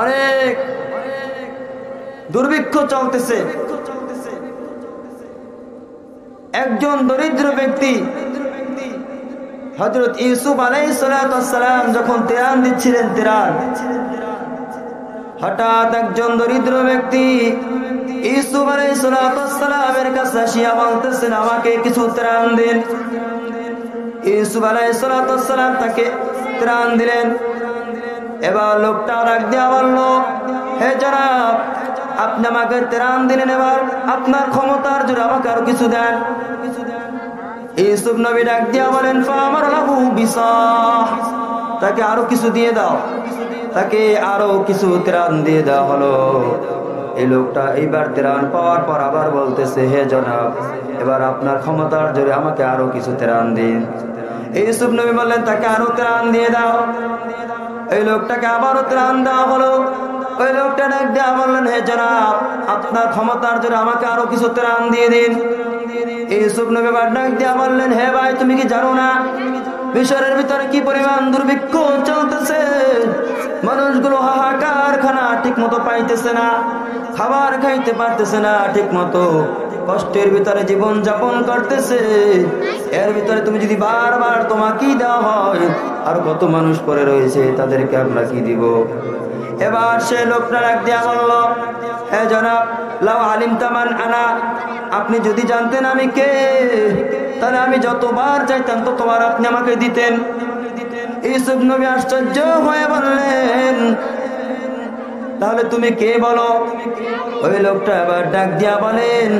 অনেক দুর্ভিক্ষ চলতেছে। একজন দরিদ্র ব্যক্তি হযরত ইউসুফ আলাইহিস সালাম যখন ত্রাণ দিচ্ছিলেন, হঠাৎ একজন দরিদ্র ব্যক্তি ইউসুফ আলাইহিস সালামের কাছে আসিয়া বলতেছেন, আমাকে কিছু ত্রাণ দিন। ইউসুফ আলাইহিস সালাম তাকে ত্রাণ দিলেন। এবার লোকটা ডাক দিয়া বলল, হে জনাব, আপনি আমাকে ত্রাণ দিলেন, এবার আপনার ক্ষমতার জোরে আমাকে আরো কিছু দেন। ইউসুফ নবী ডাক দিয়া বলেন, ফামার লাহু বিসাহ, তাকে আরো কিছু দিয়ে দাও। তাকে আরো কিছু ত্রাণ দিয়ে দেওয়া হলো। এই লোকটা এইবার ত্রাণ পাওয়ার পর আবার বলতেছে, হে জনাব, এবার আপনার ক্ষমতার জোরে আমাকে আরো কিছু ত্রাণ দিন। ইউসুফ নবী বললেন, তাকে আরো ত্রাণ দিয়ে দাও। এই লোকটাকে আবারও ত্রাণ দেওয়া হলো। ওই লোকটা ডাক দেওয়া বললেন, হে জনাব, আপনার ক্ষমতার জোরে আমাকে আরো কিছু ত্রাণ দিয়ে দিন। ইউসুফ নবী ডাক দেওয়া বললেন, হে ভাই, তুমি কি জানো না মিশরের ভিতরে কি পরিমাণ দুর্ভিক্ষ চলতেছে? মানুষগুলো হাহাকার খানা ঠিক মতো পাইতেছে না, খাবার খাইতে পারতেছে না ঠিক মতো, কষ্টের ভিতরে জীবন যাপন করতেছে। এর ভিতরে তুমি যদি বারবার তোমাকেই দেওয়া হয়, আর কত মানুষ পড়ে রয়েছে, তাদেরকে আমরা কি দিব? এবার সে লোকটা ডাক দিয়া বলল, হে জনাব, লাউ আলিমতা মান আনা, আপনি যদি জানতেন আমি কে, তাহলে আমি যতবার চাইতাম ততবার আপনি আমাকে দিতেন। ইউসুফ নবী আশ্চর্য হয়ে বললেন, তাহলে তুমি কে বলো? ওই লোকটা আবার ডাক দিয়া বলেন,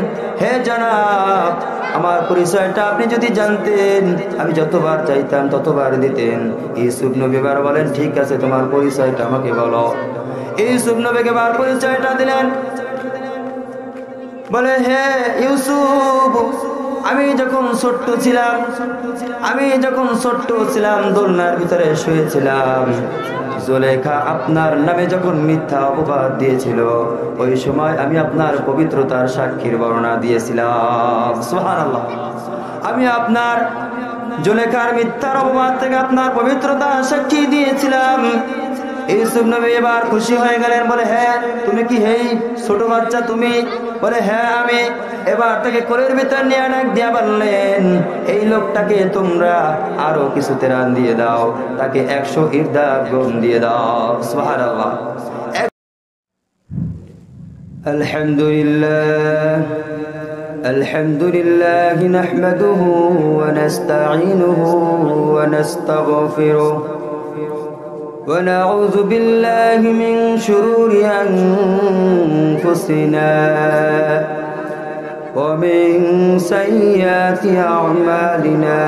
হে জনাব, আমার পরিচয়টা আপনি যদি জানতেন, আমি যতবার চাইতাম ততবার দিতেন। ইউসুফ নবী এবার বলেন, ঠিক আছে, তোমার পরিচয়টা আমাকে বলো। ইউসুফ নবীকে এবার পরিচয়টা দিলেন। বলে, হে ইউসুফ, আমি যখন ছোট্ট ছিলাম দোলনার ভিতরে শুয়েছিলাম, জুলেখা আপনার নামে যখন মিথ্যা অপবাদ দিয়েছিল, ওই সময় আমি আপনার পবিত্রতার সাক্ষীর বর্ণনা দিয়েছিলাম। সুবহানাল্লাহ। আমি আপনার জুলেখার মিথ্যার অপবাদ থেকে আপনার পবিত্রতার সাক্ষী দিয়েছিলাম। ইউসুফ নবী এবার খুশি হয়ে গেলেন। বলে, হ্যাঁ, তুমি কি হেই ছোট বাচ্চা তুমি? বলে, হ্যাঁ আমি। এবার তাকে কোলের ভিতর নিয়ে ডাক দিয়া বললেন, এই লোকটাকে তোমরা আরো কিছু ত্রাণ দিয়ে দাও, তাকে 100 ইরদাদ গম দিয়ে দাও। সুবহানাল্লাহ। আলহামদুলিল্লাহ নাহমাদুহু ওয়া নাস্তাঈনুহু ওয়া নাস্তাগফিরুহ ونعوذ بالله من شرور أنفسنا ومن سيئات أعمالنا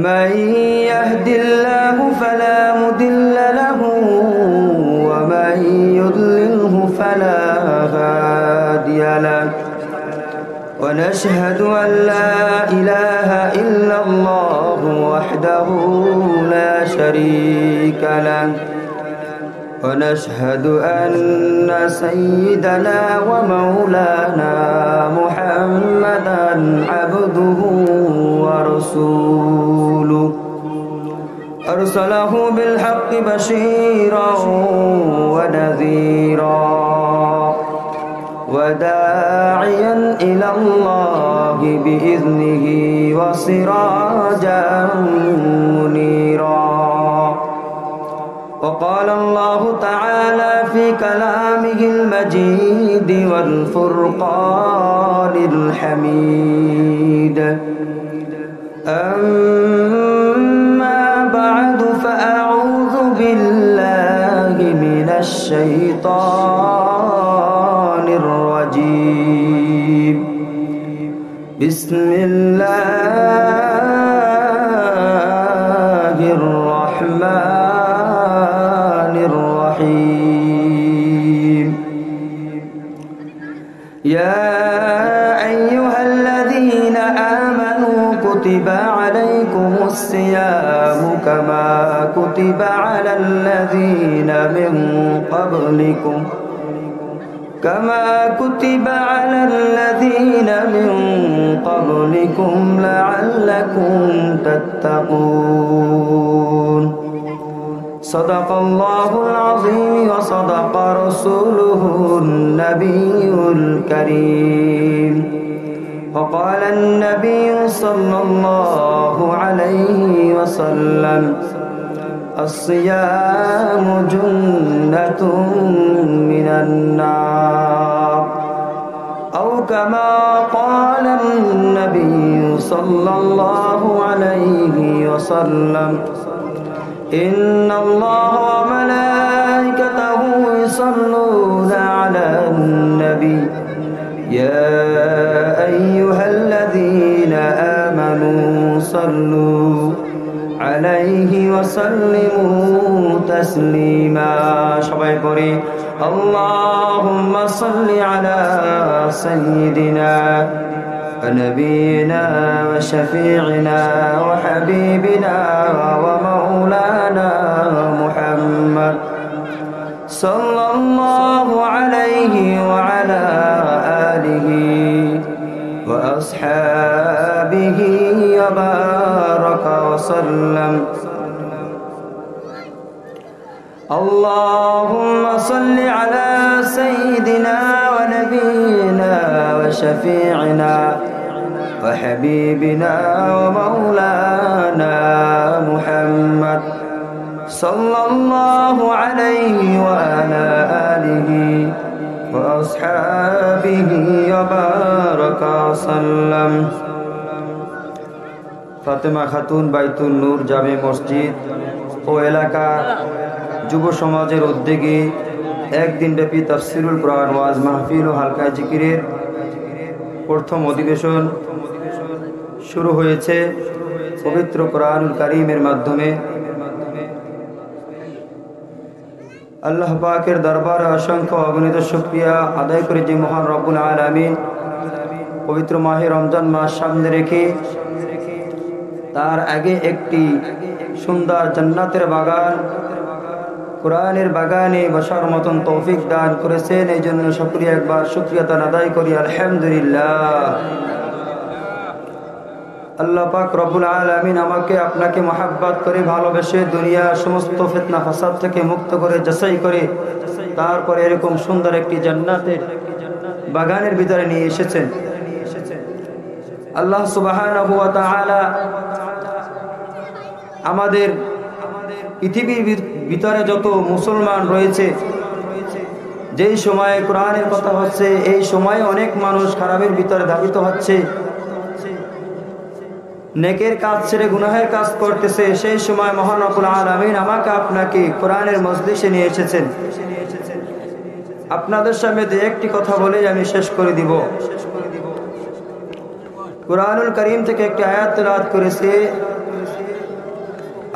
من يهد الله فلا مضل له ومن يضلله فلا هادي له ونشهد أن لا إله إلا الله وحده لا شريك له ونشهد أن سيدنا ومولانا محمدا عبده ورسوله أرسله بالحق بشيرا ونذيرا وداعيا إلى الله بإذنه وسراجا منيرا وقال الله تعالى في كلامه المجيد والفرقان الحميد أما بعد فأعوذ بالله من الشيطان الرجيم بسم الله الرحمن الرحيم يا أيها الذين آمنوا كتب عليكم الصيام كما كتب على الذين من قبلكم لعلكم تتقون সাদাকাল্লাহুল আযীম ওয়া সাদাকা রাসূলুহুন নাবিয়্যুল কারীম। وقال النبي صلى الله عليه وسلم الصيام جنة من النار أو كما قال النبي صلى الله عليه وسلم إن الله وملائكته يصلون على النبي يا أيها الذين آمنوا صلوا عليه وسلموا تسليما সবাই পড়ি اللهم صل على سيدنا ونبينا وشفيعنا وحبيبنا ومولانا محمد صلى الله عليه وعلى آله وأصحابه وبارك وسلم اللهم صل على سيدنا ونبينا وشفيعنا وحبيبنا ومولانا محمد صلى الله عليه وعلى آله وأصحابه وبارك وسلم। ফাতেমা খাতুন বাইতুল নূর জামে মসজিদ ও এলাকার যুব সমাজের উদ্যোগে একদিনব্যাপী তাফসিরুল কোরআন ওয়াজ মাহফিল ও হালকা জিকিরের প্রথম অধিবেশন শুরু হয়েছে পবিত্র কোরআনুল কারীমের মাধ্যমে। আল্লাহ পাকের দরবারে অসংখ্য অগণিত শুকরিয়া আদায় করে যে মহান রব্বুল আলামিন পবিত্র মাহে রমজান মাস সামনে রেখে তার আগে একটি সুন্দর জান্নাতের বাগান কোরআনের বাগানে বসার মতন তৌফিক দান করেছেন, এই জন্য শুকরিয়া একবার শুকরিয়া তার আদায় করি আলহামদুলিল্লাহ। আল্লাহ পাক রব্বুল আলামিন আমাকে আপনাকে মহাব্বত করে ভালোবেসে দুনিয়ার সমস্ত ফিতনা ফাসাদ থেকে মুক্ত করে যাচাই করে তারপরে এরকম সুন্দর একটি জান্নাতের বাগানের ভিতরে নিয়ে এসেছেন। আল্লাহ সুবহানাহু ওয়া তাআলা আমাদের পৃথিবীর ভিতরে যত মুসলমান রয়েছে, যেই সময়ে কোরআনের কথা হচ্ছে এই সময়ে অনেক মানুষ খারাপের ভিতরে ধাবিত হচ্ছে, নেকের কাজ ছেড়ে গুনাহের কাজ করতেছে, সেই সময় মহান রব্বুল আলামিন আমাকে আপনাকে কোরআনের মজলিসে নিয়ে এসেছেন। আপনাদের সামনে একটি কথা বলে আমি শেষ করে দিব। কোরআনুল কারীম থেকে একটি আয়াত তেলাওয়াত করেছে।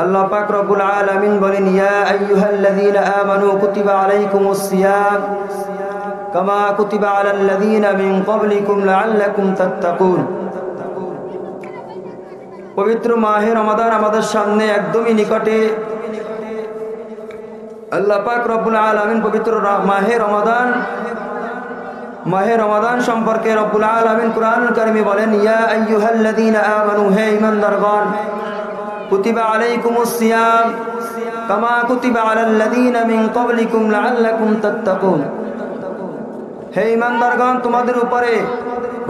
আল্লাহ পাক রব্বুল আলামিন বলেন, ইয়া আইয়ুহাল্লাযীনা আমানু কুতিবা আলাইকুমুস সিয়াম কামা কুতিবা আলাল্লাযীনা মিন ক্বাবলিকুম লাআল্লাকুম তাত্তাকুন। পবিত্র মাহে রমাদান আমাদের সামনে একদমই নিকটে। আল্লাহ পাক রব্বুল আলামিন পবিত্র মাহে রমাদান সম্পর্কে রব্বুল আলামিন কুরআনুল কারীমে বলেন, ইয়া আইয়ুহাল্লাযীনা আমানু, হে ঈমানদারগণ, কুতিবা আলাইকুমুস সিয়াম কামা কুতিবা আলাল্লাযীনা মিন ক্বাবলিকুম লাআল্লাকুম তাত্তাকুন। হে ঈমানদারগণ, তোমাদের উপরে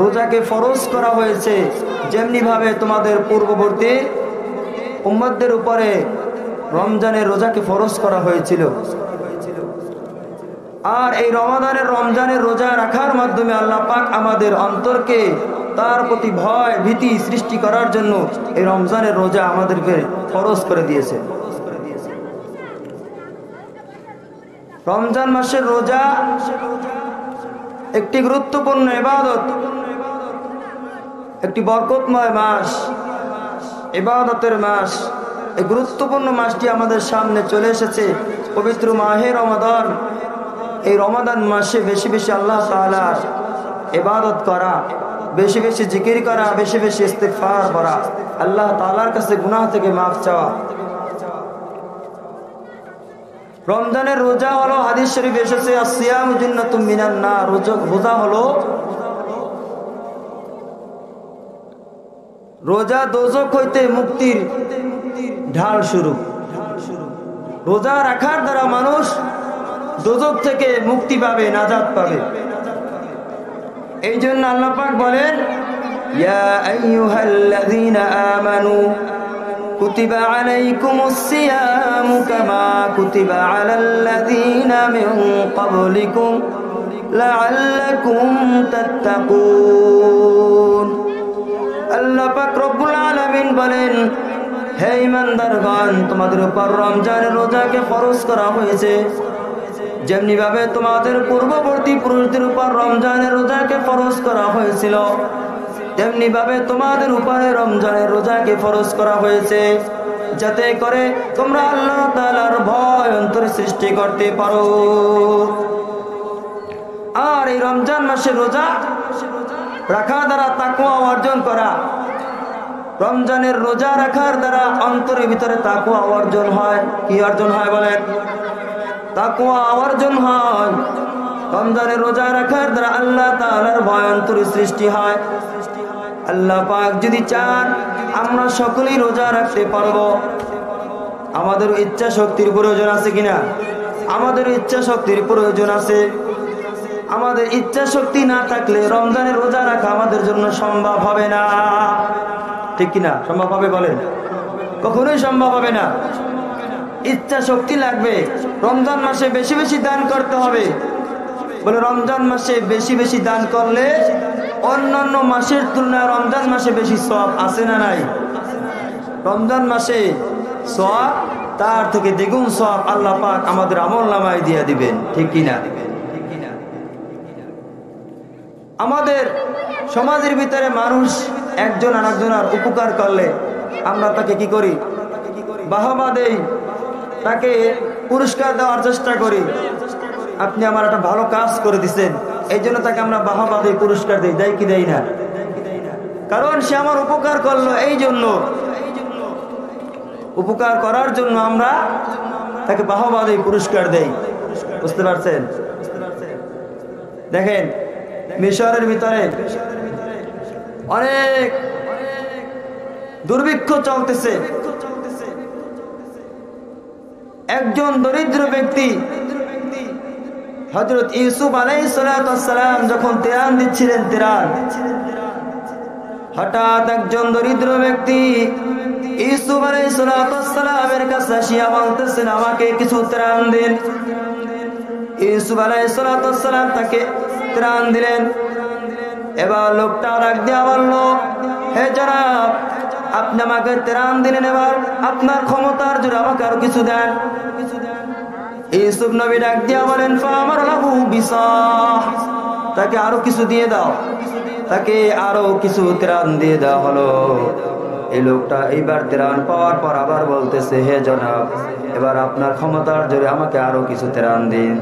রোজাকে ফরজ করা হয়েছে যেমনি ভাবে তোমাদের পূর্ববর্তী উম্মতদের উপরে রমজানের রোজাকে ফরজ করা হয়েছিল। আর এই রমজানের রোজা রাখার মাধ্যমে আল্লাহ পাক আমাদের অন্তরকে তার প্রতি ভয় ভীতি সৃষ্টি করার জন্য এই রমজানের রোজা আমাদেরকে ফরজ করে দিয়েছে। রমজান মাসের রোজা একটি গুরুত্বপূর্ণ ইবাদত, একটি বরকতময় মাস, ইবাদতের মাস। এই গুরুত্বপূর্ণ মাসটি আমাদের সামনে চলে এসেছে, পবিত্র মাহে রমাদান। এই রমাদান মাসে বেশি বেশি আল্লাহ তাআলার ইবাদত করা, বেশি বেশি জিকির করা, বেশি বেশি ইস্তিগফার করা, আল্লাহ তাআলার কাছে গুনাহ থেকে মাফ চাওয়া। রমজানের রোজা হলো, হাদিস শরীফে এসেছে, আসিয়ামু জান্নাতুম মিনান নার। রোজা হলো, রোজা দোজখ হইতে মুক্তির ঢাল শুরু। রোজা রাখার দ্বারা মানুষ দোজখ থেকে মুক্তি পাবে, নাজাত পাবে। এই জন্য আল্লাহ পাক বলেন, ইয়া আইয়ুহাল্লাযীনা আমানু কুতিবা আলাইকুমুস সিয়ামু কামা কুতিবা আলাল্লাযীনা মিন ক্বাবলিকুম লাআল্লাকুম তাত্তাকুন। আল্লাহ পাক রব্বুল আলামিন বলেন, হে ঈমানদারগণ, তোমাদের উপর রমজানের রোজাকে ফরজ করা হয়েছে, যেমনি ভাবে তোমাদের পূর্ববর্তী পুরুষদের উপর রমজানের রোজাকে ফরজ করা হয়েছিল, তেমনি ভাবে তোমাদের উপরে রমজানের রোজাকে ফরজ করা হয়েছে, যাতে করে তোমরা আল্লাহ তাআলার ভয় অন্তরে সৃষ্টি করতে পারো। আর এই রমজান মাসে রোজা রাখা দ্বারা তাকওয়া অর্জন করা, রমজানের রোজা রাখার দ্বারা অন্তরের ভিতরে তাকওয়া অর্জন হয়। কি অর্জন হয় বলেন? তাকওয়া অর্জন হয়। রমজানের রোজা রাখার দ্বারা আল্লাহ তাআলার ভয় অন্তরে সৃষ্টি হয়। আল্লাহ পাক যদি চান আমরা সকলেই রোজা রাখতে পারবো। আমাদের ইচ্ছা শক্তির প্রয়োজন আছে কিনা? আমাদের ইচ্ছা শক্তির প্রয়োজন আছে। আমাদের ইচ্ছা শক্তি না থাকলে রমজানের রোজা রাখা আমাদের জন্য সম্ভব হবে না, ঠিক কিনা? সম্ভব হবে বলেন? কখনোই সম্ভব হবে না। ইচ্ছা শক্তি লাগবে। রমজান মাসে বেশি বেশি দান করতে হবে। বলে রমজান মাসে বেশি বেশি দান করলে অন্যান্য মাসের তুলনায় রমজান মাসে বেশি সওয়াব আছে না নাই? রমজান মাসে সওয়াব তার থেকে দ্বিগুণ সওয়াব আল্লাহ পাক আমাদের আমলনামায় দিয়ে দিবেন, ঠিক কিনা? আমাদের সমাজের ভিতরে মানুষ একজন আরেকজনের উপকার করলে আমরা তাকে কি করি? বাহবা দেই, তাকে পুরস্কার দেওয়ার চেষ্টা করি। আপনি আমার একটা ভালো কাজ করে দিচ্ছেন, এই জন্য তাকে আমরা বাহবা দেই, পুরস্কার দিই। দেয় কি দেই না? কারণ সে আমার উপকার করলো, এই জন্য উপকার করার জন্য আমরা তাকে বাহবা দেই, পুরস্কার দেই। বুঝতে পারছেন? দেখেন মিশরের ভিতরে অনেক দুর্ভিক্ষ চলতেছে। একজন দরিদ্র ব্যক্তি হযরত ইউসুফ আলাইহিস সালাম যখন তেরান দিচ্ছিলেন, হঠাৎ একজন দরিদ্র ব্যক্তি ইউসুফ আলাইহিস সালামের কাছে আসিয়া বলতেছেন, আমাকে কিছু ত্রাণ দিন। ইউসুফ আলাইহিস সালাম তাকে ত্রাণ দিলেন। এবার লোকটা ডাক দিয়া বলল, হে জনাব, আপনি আমাকে ত্রাণ দিলেন, এবার আপনার ক্ষমতার জোরে আমাকে আরো কিছু দেন। ইউসুফ নবী ডাক দিয়া বলেন, ফামার লাহু বিসাহ, তাকে আরো কিছু দিয়ে দাও। তাকে আরো কিছু ত্রাণ দিয়ে দেওয়া হলো। এই লোকটা এইবার ত্রাণ পাওয়ার পর আবার বলতেছে, হে জনাব, এবার আপনার ক্ষমতার জোরে আমাকে আরো কিছু ত্রাণ দিন।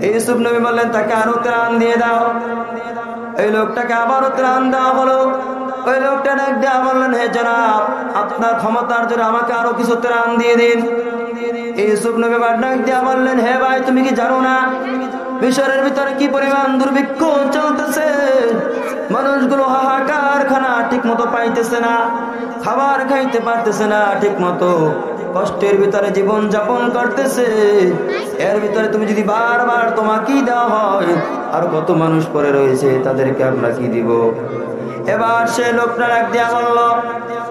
ইউসুফ নবী বললেন, তাকে আরো ত্রাণ দিয়ে দাও। এই লোকটাকে আবারও ত্রাণ দেওয়া হলো। ওই লোকটা ডাক দিয়া বললেন, হে জনাব, আপনার ক্ষমতার জোরে আমাকে আরো কিছু ত্রাণ দিয়ে দিন। ইউসুফ নবী আবার ডাক দিয়া বললেন, হে ভাই, তুমি কি জানো না মিশরের ভিতরে কি পরিমাণ দুর্ভিক্ষ চলতেছে? মানুষগুলো হাহাকার খানা ঠিক মতো পাইতেছে না, খাবার খাইতে পারতেছে না ঠিক মতো, কষ্টের ভিতরে জীবন যাপন করতেছে। এর ভিতরে তুমি যদি বারবার তোমাকেই দেওয়া হয়, আর কত মানুষ পড়ে রয়েছে, তাদেরকে আমরা কি দিব? এবার সে লোকটা ডাক দিয়া বলল,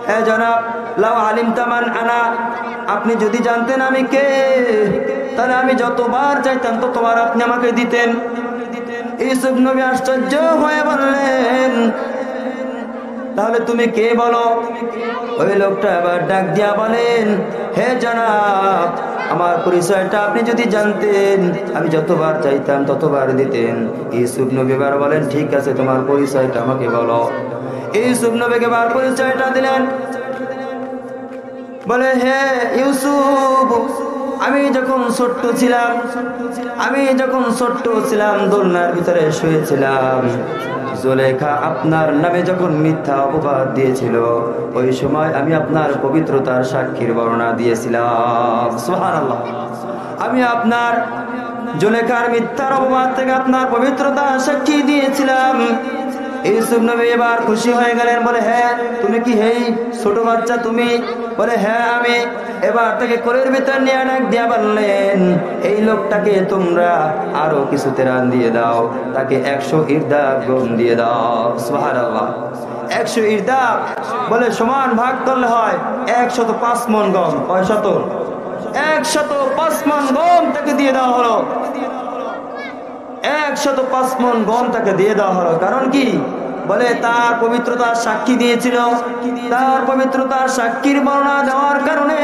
হে জনাব, লাউ আলিমতা মান আনা, আপনি যদি জানতেন আমি কে, তাহলে আমি যতবার চাইতাম ততবার আপনি আমাকে দিতেন। ইউসুফ নবী আশ্চর্য হয়ে বললেন, তাহলে তুমি কে বলো? ওই লোকটা আবার ডাক দিয়া বলেন, হে জনাব, আমার পরিচয়টা আপনি যদি জানতেন, আমি যতবার চাইতাম ততবার দিতেন। ইউসুফ নবী এবার বলেন, ঠিক আছে, তোমার পরিচয়টা আমাকে বলো। ইউসুফ নবীকে এবার পরিচয়টা দিলেন। বলে, হে ইউসুফ, আমি যখন ছোট্ট ছিলাম দোলনার ভিতরে শুয়েছিলাম, জুলেখা আপনার নামে যখন মিথ্যা অপবাদ দিয়েছিল, ওই সময় আমি আপনার পবিত্রতার সাক্ষীর বর্ণনা দিয়েছিলাম। সুবহানাল্লাহ। আমি আপনার জুলেখার মিথ্যার অপবাদ থেকে আপনার পবিত্রতার সাক্ষী দিয়েছিলাম। ইউসুফ নবী এবার খুশি হয়ে গেলেন, বলে হ্যাঁ তুমি কি হেই ছোট বাচ্চা তুমি? বলে হ্যাঁ আমি। এবার তাকে কোলের ভিতর নিয়ে ডাক দিয়া বললেন, এই লোকটাকে তোমরা আরো কিছু তেরান দিয়ে দাও, তাকে 100 ইরদাব গম দিয়ে দাও। সুবহানাল্লাহ। 100 ইরদাব বলে সমান ভাগ করলে হয় 105 মণ গম। কয় শত? 105 মণ গম তাকে দিয়ে দেওয়া হলো। 105 মণ গম তাকে দিয়ে দেওয়া হলো। কারণ কি? বলে তার পবিত্রতার সাক্ষী দিয়েছিল। তার পবিত্রতার সাক্ষীর বর্ণনা দেওয়ার কারণে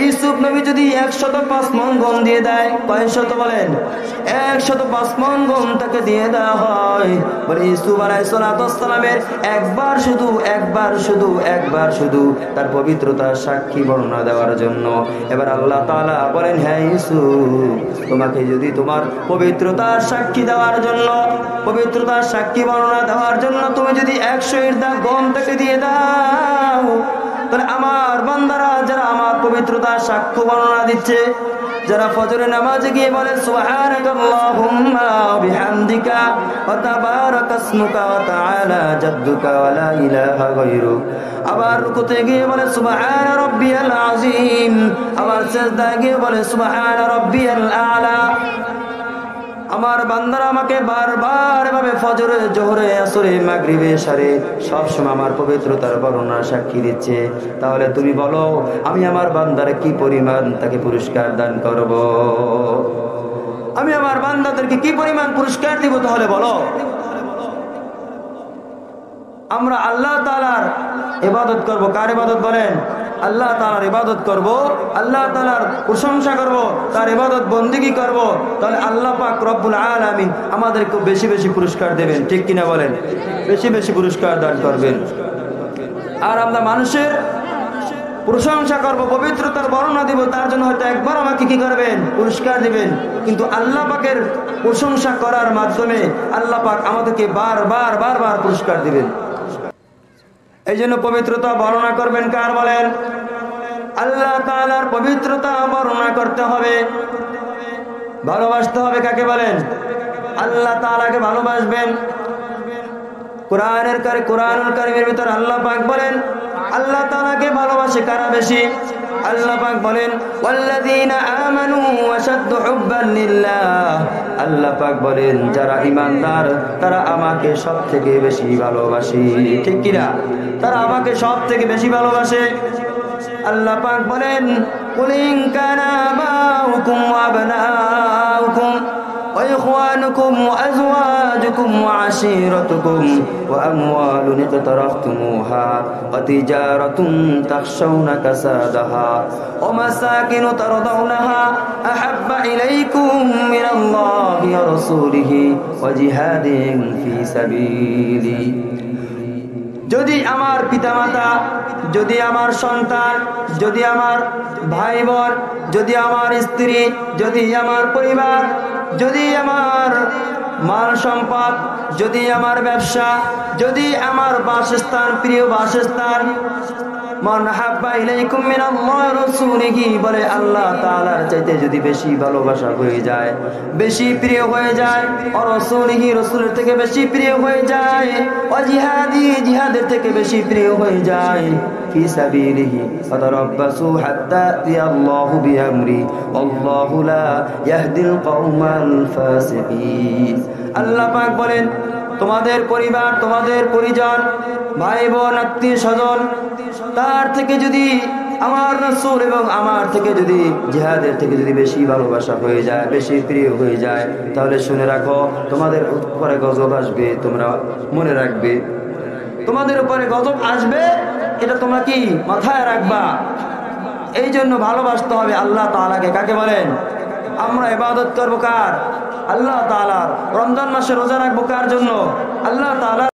ইউসুফ নবী যদি 105 মণ গম দিয়ে দেয়, কয় শত বলেন? 105 মণ গম তাকে দিয়ে দেওয়া হয়। বলে ইউসুফ আলাইহিস সালামের একবার শুধু তার পবিত্রতার সাক্ষী বর্ণনা দেওয়ার জন্য। এবার আল্লাহ তাআলা বলেন, হ্যাঁ ইউসুফ, তোমাকে যদি তোমার পবিত্রতার সাক্ষী দেওয়ার জন্য, পবিত্রতার সাক্ষী বর্ণনা দেওয়ার জন্য তুমি যদি 100 ইরদাব গম তাকে দিয়ে দাও, তাহলে আমার বান্দারা যারা আমার পবিত্রতার সাক্ষ্য বর্ণনা দিচ্ছে, যারা ফজরের নামাজে গিয়ে বলে সুবহানাকাল্লাহুম্মা বিহামদিকা ওয়া তাবারাকাসমুকা ওয়া তাআলা জাদ্দুকা ওয়া লা ইলাহা গায়রুক, আবার রুকুতে গিয়ে বলে সুবহানা রাব্বিয়াল আযীম, আবার সিজদায় গিয়ে বলে সুবহানা রাব্বিয়াল আ'লা, আমার বান্দারা আমাকে বারবার এভাবে ফজরে, জোহরে, আসরে, মাগরিবে, ইশারে সব সময় আমার পবিত্রতার বর্ণনা সাক্ষী দিচ্ছে। তাহলে তুমি বলো আমি আমার বান্দারে কি পরিমাণ তাকে পুরস্কার দান করব? আমি আমার বান্দাদেরকে কি পরিমাণ পুরস্কার দিব? তাহলে বলো। আমরা আল্লাহ তাআলার ইবাদত করব। কার ইবাদত বলেন? আল্লাহ তাআলার ইবাদত করব, আল্লাহ তাআলার প্রশংসা করব, তার ইবাদত বন্দেগী করব। তাহলে আল্লাহ পাক রব্বুল আলামিন আমাদেরকে বেশি বেশি পুরস্কার দেবেন। ঠিক কিনা বলেন? বেশি বেশি পুরস্কার দান করবেন। আর আমরা মানুষের প্রশংসা করব, পবিত্রতার বর্ণনা দিব, তার জন্য হয়তো একবার আমাকে কি করবেন? পুরস্কার দিবেন। কিন্তু আল্লাহ পাকের প্রশংসা করার মাধ্যমে আল্লাহ পাক আমাদেরকে বারবার পুরস্কার দিবেন। এই জন্য পবিত্রতা বর্ণনা করবেন কার বলেন? আল্লাহ তাআলার পবিত্রতা বর্ণনা করতে হবে। ভালোবাসতে হবে কাকে বলেন? আল্লাহ তাআলাকে ভালোবাসবেন। কোরআনুল কারীমের ভিতর আল্লাহ পাক বলেন আল্লাহ তাআলাকে ভালোবাসে কারা বেশি? আল্লাহ পাক বলেন ওয়াল্লাযীনা আমানু আশাদ্দু হুব্বান লিল্লাহ, আল্লাহ পাক বলেন যারা ঈমানদার তারা আমাকে সবথেকে বেশি ভালোবাসে। ঠিক কি না? তারা আমাকে সবথেকে বেশি ভালোবাসে। আল্লাহ পাক বলেন কুল ইন কানা আবাউকুম ওয়া আবনাউকুম ওয়া ইখওয়ানুকুম ওয়া আযওয়াজুকুম ওয়া আশীরাতুকুম ওয়া আমওয়ালুন ইকতারাফতুমুহা ওয়া তিজারাতুন তাখশাউনা কাসাদাহা ওয়া মাসাকিনু তারদাউনাহা আহাব্বা ইলাইকুম মিনাল্লাহি ওয়া রাসূলিহি ওয়া জিহাদিন ফি সাবিলি। যদি আমার পিতামাতা, যদি আমার সন্তান, যদি আমার ভাই বোন, যদি আমার স্ত্রী, যদি আমার পরিবার, যদি আমার মাল সম্পদ, যদি আমার ব্যবসা, যদি আমার বাসস্থান, প্রিয় বাসস্থান, মান হাব্বা ইলাইকুম মিনাল্লাহি ওয়া রাসূলিহি, বলে আল্লাহ তাআলার চাইতে যদি বেশি ভালোবাসা হয়ে যায়, বেশি প্রিয় হয়ে যায়, ওয়া রাসূলিহি, রাসূলের থেকে বেশি প্রিয় হয়ে যায়, ওয়া জিহাদি, জিহাদের থেকে বেশি প্রিয় হয়ে যায়, ফি সাবিলিহি ফাতারাব্বাসু হাত্তা ইয়াল্লাহু বিআমরি আল্লাহু লা ইয়াহদিল কওমাল ফাসিকিন। আল্লাহ পাক বলেন তোমাদের পরিবার, তোমাদের পরিজন, ভাই বোন, আত্মীয় স্বজন, তার থেকে যদি আমার রাসূল এবং আমার থেকে যদি জিহাদের থেকে যদি বেশি ভালোবাসা হয়ে যায়, বেশি প্রিয় হয়ে যায়, তাহলে শুনে রাখো তোমাদের উপরে গজব আসবে। তোমরা মনে রাখবে তোমাদের উপরে গজব আসবে, এটা তোমরা কি মাথায় রাখবা। এই জন্য ভালোবাসতে হবে আল্লাহ তাআলাকে। কাকে বলেন? আমরা ইবাদত করব কার? আল্লাহ তাআলার। রমজান মাসে রোজা রাখবো কার জন্য? আল্লাহ তাআলা।